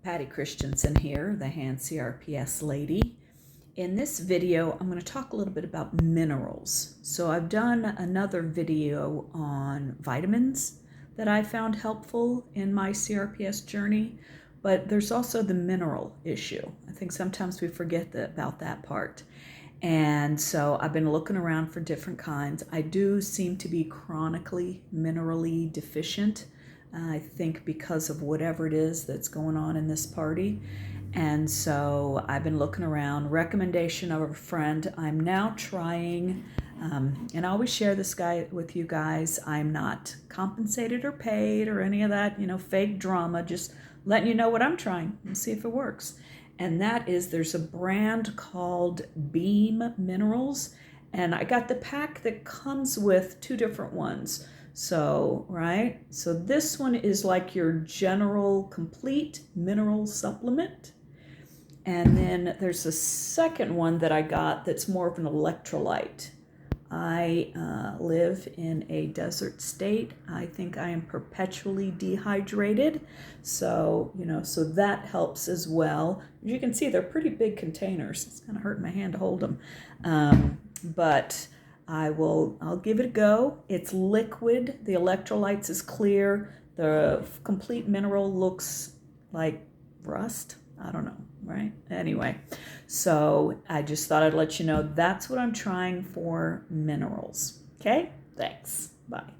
Patty Christensen here, the Hand CRPS lady. In this video, I'm going to talk a little bit about minerals. So I've done another video on vitamins that I found helpful in my CRPS journey, but there's also the mineral issue. I think sometimes we forget about that part. And so I've been looking around for different kinds. I do seem to be chronically minerally deficient. I think because of whatever it is that's going on in this party. And so I've been looking around, recommendation of a friend. I'm now trying, and I always share this guy with you guys. I'm not compensated or paid or any of that, fake drama, just letting you know what I'm trying and see if it works. And that is, there's a brand called Beam Minerals, and I got the pack that comes with two different ones. So, right? So this one is like your general complete mineral supplement. And then there's a second one that I got that's more of an electrolyte. I live in a desert state. I think I am perpetually dehydrated. So, so that helps as well. As you can see, they're pretty big containers. It's kind of hurting my hand to hold them. But I'll give it a go. It's liquid. The electrolytes is clear. The complete mineral looks like rust. I don't know, right? Anyway, so I just thought I'd let you know that's what I'm trying for minerals. Okay? Thanks. Bye.